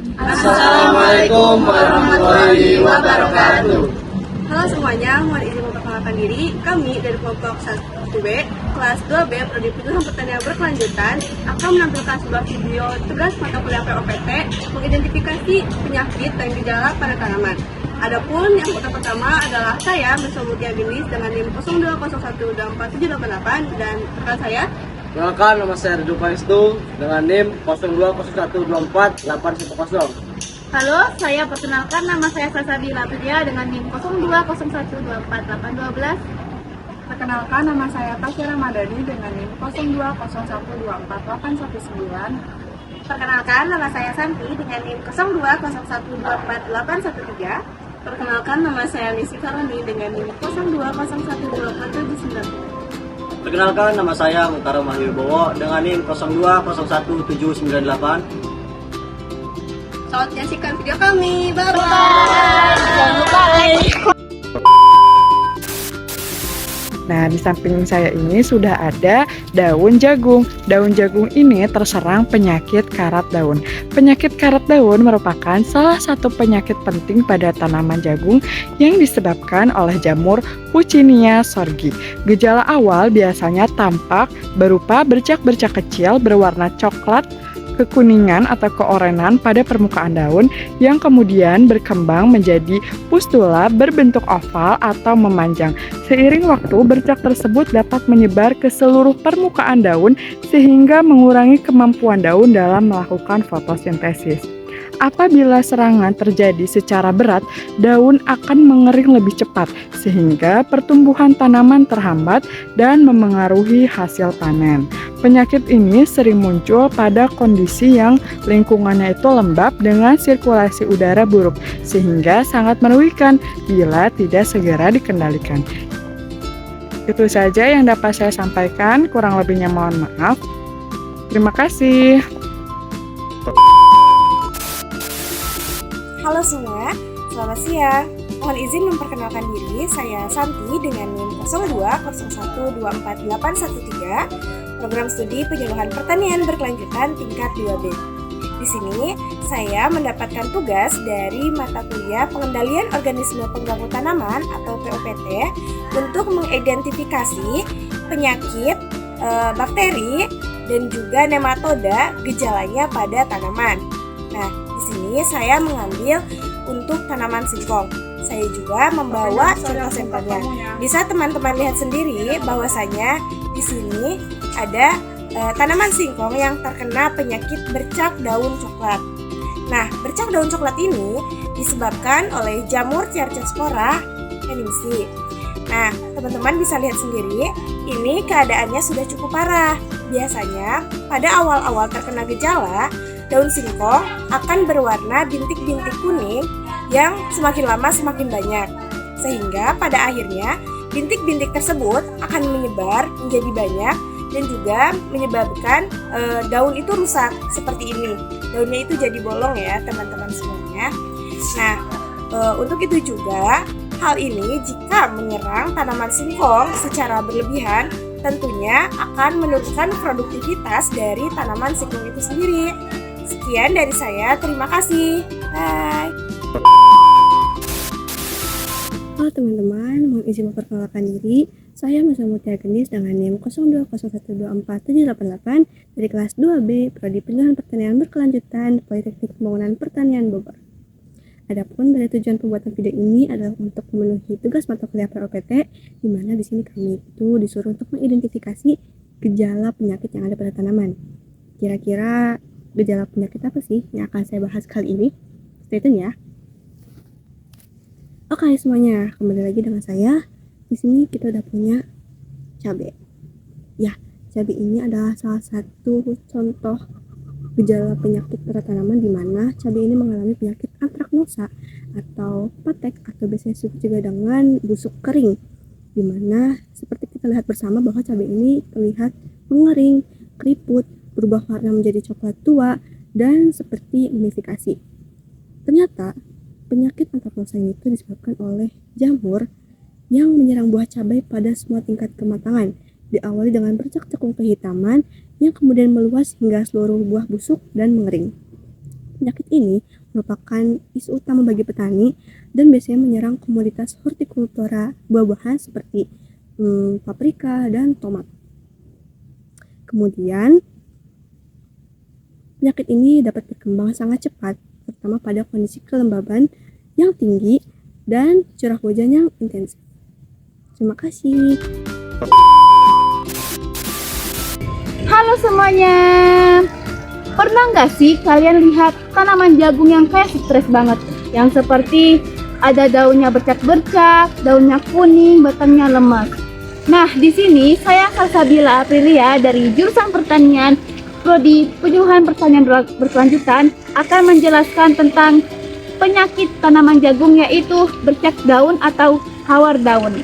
Assalamualaikum warahmatullahi wabarakatuh. Halo semuanya, mohon izin memperkenalkan diri. Kami dari kelompok 1B, kelas 2B, Prodi Penjualan Pertanian Berkelanjutan akan menampilkan sebuah video tugas mata kuliah POPT mengidentifikasi penyakit dan gejala pada tanaman. Adapun yang pertama adalah saya, Ms. Mutia Binis dengan NIM 0201244788 dan rekan saya. Perkenalkan, nama saya Redu Paistu dengan NIM 0201248110. Halo, saya perkenalkan nama saya Sasabila Pria dengan NIM 0201248812. Perkenalkan, nama saya Tasya Ramadhani dengan NIM 0201248819. Perkenalkan, nama saya Santi dengan NIM 0201248813. Perkenalkan, nama saya Lisi Karoni dengan NIM 02012479. Perkenalkan, nama saya Mutara Mahlibowo dengan NIM 02011798. Selamat menyaksikan video kami. Bye-bye. Jangan lupa like. Nah, di samping saya ini sudah ada daun jagung. Daun jagung ini terserang penyakit karat daun. Penyakit karat daun merupakan salah satu penyakit penting pada tanaman jagung yang disebabkan oleh jamur Puccinia sorghii. Gejala awal biasanya tampak berupa bercak-bercak kecil berwarna coklat, kekuningan atau keorenan pada permukaan daun yang kemudian berkembang menjadi pustula berbentuk oval atau memanjang. Seiring waktu, bercak tersebut dapat menyebar ke seluruh permukaan daun sehingga mengurangi kemampuan daun dalam melakukan fotosintesis. Apabila serangan terjadi secara berat, daun akan mengering lebih cepat sehingga pertumbuhan tanaman terhambat dan memengaruhi hasil panen. Penyakit ini sering muncul pada kondisi yang lingkungannya itu lembab dengan sirkulasi udara buruk, sehingga sangat merugikan bila tidak segera dikendalikan. Itu saja yang dapat saya sampaikan, kurang lebihnya mohon maaf. Terima kasih. Halo semua, selamat siang. Mohon izin memperkenalkan diri, saya Santi dengan NIM 0201248813, program studi penyuluhan pertanian berkelanjutan tingkat 2B. Di sini, saya mendapatkan tugas dari mata kuliah pengendalian organisme pengganggu tanaman atau POPT untuk mengidentifikasi penyakit, bakteri, dan juga nematoda gejalanya pada tanaman. Nah, di sini saya mengambil untuk tanaman singkong. Saya juga membawa contoh sampelnya. Bisa teman-teman lihat sendiri bahwasanya di sini ada tanaman singkong yang terkena penyakit bercak daun coklat. Nah, bercak daun coklat ini disebabkan oleh jamur Cercospora hemingsi. Nah, teman-teman bisa lihat sendiri, ini keadaannya sudah cukup parah. Biasanya pada awal-awal terkena gejala, daun singkong akan berwarna bintik-bintik kuning yang semakin lama semakin banyak. Sehingga pada akhirnya bintik-bintik tersebut akan menyebar menjadi banyak dan juga menyebabkan daun itu rusak seperti ini. Daunnya itu jadi bolong ya teman-teman semuanya. Nah, untuk itu juga hal ini jika menyerang tanaman singkong secara berlebihan tentunya akan menurunkan produktivitas dari tanaman singkong itu sendiri. Sekian dari saya, terima kasih. Bye. Halo teman-teman, mohon izin memperkenalkan diri. Saya Ms. Mutia Gendis dengan NIM 0201244788 dari kelas 2B, Prodi Penjualan Pertanian Berkelanjutan, Politeknik Pembangunan Pertanian Bogor. Adapun dari tujuan pembuatan video ini adalah untuk memenuhi tugas mata kuliah POPT, di mana di sini kami itu disuruh untuk mengidentifikasi gejala penyakit yang ada pada tanaman. Kira-kira gejala penyakit apa sih yang akan saya bahas kali ini? Stay tune ya. Oke semuanya, kembali lagi dengan saya. Di sini kita udah punya cabai. Ya, cabai ini adalah salah satu contoh gejala penyakit pada tanaman di mana cabai ini mengalami penyakit antraknosa atau patek atau biasa disebut juga dengan busuk kering. Di mana seperti kita lihat bersama bahwa cabai ini terlihat mengering, keriput, berubah warna menjadi coklat tua, dan seperti mumifikasi. Ternyata, penyakit antraknosa ini itu disebabkan oleh jamur yang menyerang buah cabai pada semua tingkat kematangan, diawali dengan bercak cekung kehitaman yang kemudian meluas hingga seluruh buah busuk dan mengering. Penyakit ini merupakan isu utama bagi petani dan biasanya menyerang komoditas hortikultura buah-buahan seperti paprika dan tomat. Kemudian, penyakit ini dapat berkembang sangat cepat, terutama pada kondisi kelembaban yang tinggi dan curah hujan yang intensif. Terima kasih. Halo semuanya. Pernah nggak sih kalian lihat tanaman jagung yang kayak stres banget? Yang seperti ada daunnya bercak-bercak, daunnya kuning, batangnya lemas. Nah, di sini saya Salsabila Aprilia dari jurusan Pertanian Prodi Penyuluhan Pertanian Berkelanjutan akan menjelaskan tentang penyakit tanaman jagung, yaitu bercak daun atau hawar daun.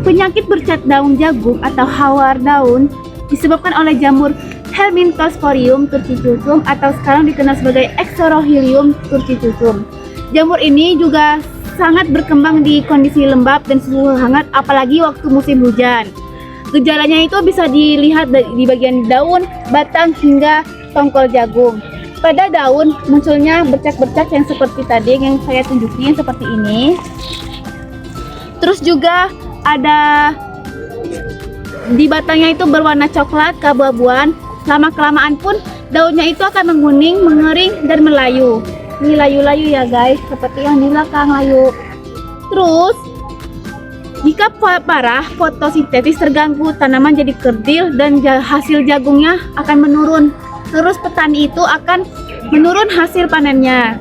Penyakit bercak daun jagung atau hawar daun disebabkan oleh jamur Helminthosporium turciculum atau sekarang dikenal sebagai Exorohilium turciculum. Jamur ini juga sangat berkembang di kondisi lembab dan suhu hangat, apalagi waktu musim hujan. Gejalanya itu bisa dilihat di bagian daun, batang, hingga tongkol jagung. Pada daun munculnya bercak-bercak yang seperti tadi yang saya tunjukin seperti ini. Terus juga ada di batangnya itu berwarna coklat keabu-abuan. Lama-kelamaan pun daunnya itu akan menguning, mengering, dan melayu. Ini layu-layu ya guys, seperti yang di belakang layu. Terus jika parah fotosintesis terganggu, tanaman jadi kerdil dan hasil jagungnya akan menurun. Terus petani itu akan menurun hasil panennya.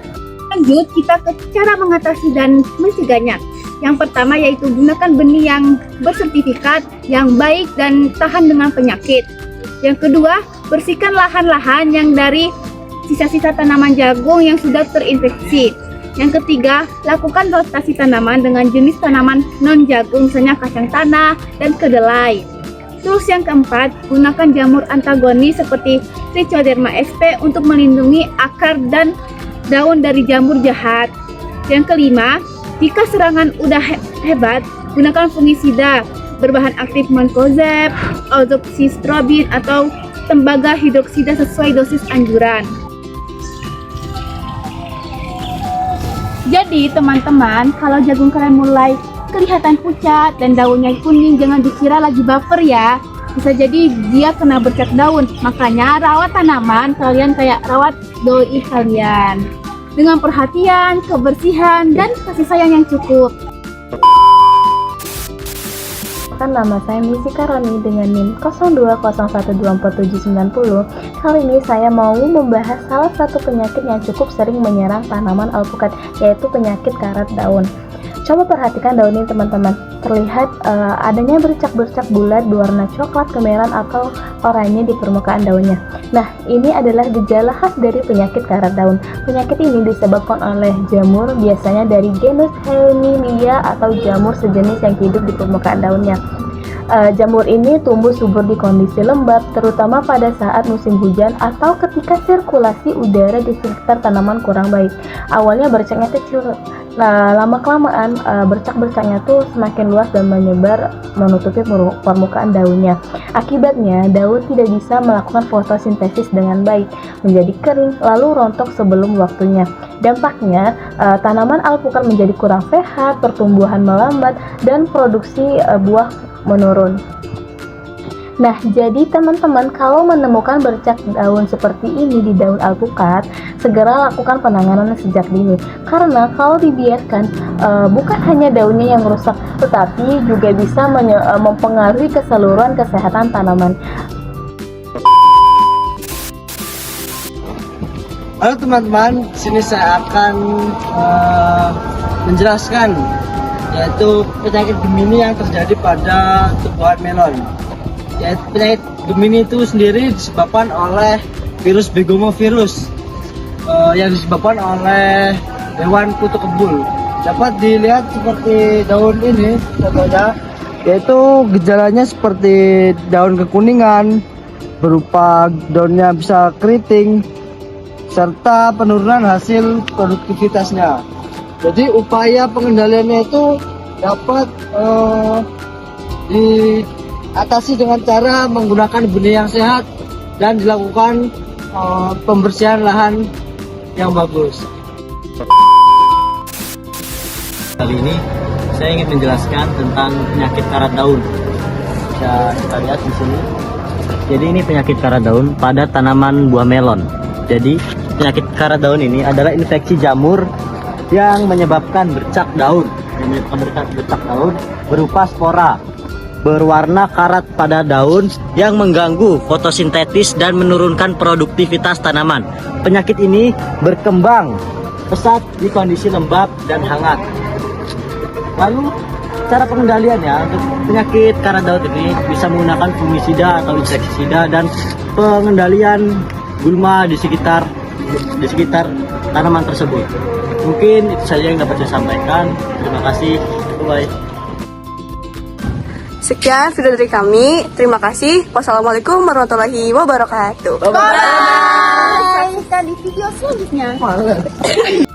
Lanjut kita ke cara mengatasi dan mencegahnya. Yang pertama yaitu gunakan benih yang bersertifikat, yang baik dan tahan dengan penyakit. Yang kedua, bersihkan lahan-lahan yang dari sisa-sisa tanaman jagung yang sudah terinfeksi. Yang ketiga, lakukan rotasi tanaman dengan jenis tanaman non-jagung, misalnya kacang tanah dan kedelai. Terus yang keempat, gunakan jamur antagonis seperti Trichoderma sp untuk melindungi akar dan daun dari jamur jahat. Yang kelima, jika serangan udah hebat, gunakan fungisida berbahan aktif mancozeb, azoxystrobin atau tembaga hidroksida sesuai dosis anjuran. Jadi teman-teman, kalau jagung kalian mulai kelihatan pucat dan daunnya kuning, jangan dikira lagi baper ya. Bisa jadi dia kena bercak daun. Makanya rawat tanaman kalian kayak rawat doi kalian, dengan perhatian, kebersihan, dan kasih sayang yang cukup. Nama saya Misika Rani dengan NIM 0201247790. Kali ini saya mau membahas salah satu penyakit yang cukup sering menyerang tanaman alpukat, yaitu penyakit karat daun. Coba perhatikan daun ini teman-teman. Terlihat adanya bercak-bercak bulat berwarna coklat kemerahan atau oranye di permukaan daunnya. Nah, ini adalah gejala khas dari penyakit karat daun. Penyakit ini disebabkan oleh jamur, biasanya dari genus Helmilia atau jamur sejenis yang hidup di permukaan daunnya. Jamur ini tumbuh subur di kondisi lembab, terutama pada saat musim hujan atau ketika sirkulasi udara di sekitar tanaman kurang baik. Awalnya bercaknya kecil, nah lama-kelamaan bercak-bercaknya tuh semakin luas dan menyebar menutupi permukaan daunnya. Akibatnya daun tidak bisa melakukan fotosintesis dengan baik, menjadi kering lalu rontok sebelum waktunya. Dampaknya tanaman alpukat menjadi kurang sehat, pertumbuhan melambat, dan produksi buah menurun. Nah, jadi teman-teman kalau menemukan bercak daun seperti ini di daun alpukat, segera lakukan penanganan sejak dini. Karena kalau dibiarkan, bukan hanya daunnya yang rusak, tetapi juga bisa mempengaruhi keseluruhan kesehatan tanaman. Halo teman-teman, sini saya akan menjelaskan yaitu penyakit Gemini yang terjadi pada tumbuhan melon. Yaitu penyakit Gemini itu sendiri disebabkan oleh virus begomovirus yang disebabkan oleh hewan kutu kebul. Dapat dilihat seperti daun ini contohnya, yaitu gejalanya seperti daun kekuningan berupa daunnya bisa keriting serta penurunan hasil produktivitasnya. Jadi upaya pengendaliannya itu dapat diatasi dengan cara menggunakan benih yang sehat dan dilakukan pembersihan lahan yang bagus. Kali ini saya ingin menjelaskan tentang penyakit karat daun. Bisa kita lihat di sini. Jadi ini penyakit karat daun pada tanaman buah melon. Jadi penyakit karat daun ini adalah infeksi jamur yang menyebabkan bercak daun. Bercak daun berupa spora berwarna karat pada daun yang mengganggu fotosintesis dan menurunkan produktivitas tanaman. Penyakit ini berkembang pesat di kondisi lembab dan hangat. Lalu cara pengendaliannya untuk penyakit karat daun ini bisa menggunakan fungisida atau insektisida dan pengendalian gulma di sekitar tanaman tersebut. Mungkin itu saja yang dapat saya sampaikan. Terima kasih. Bye. Sekian video dari kami. Terima kasih. Wassalamualaikum warahmatullahi wabarakatuh. Bye. Kita di video selanjutnya.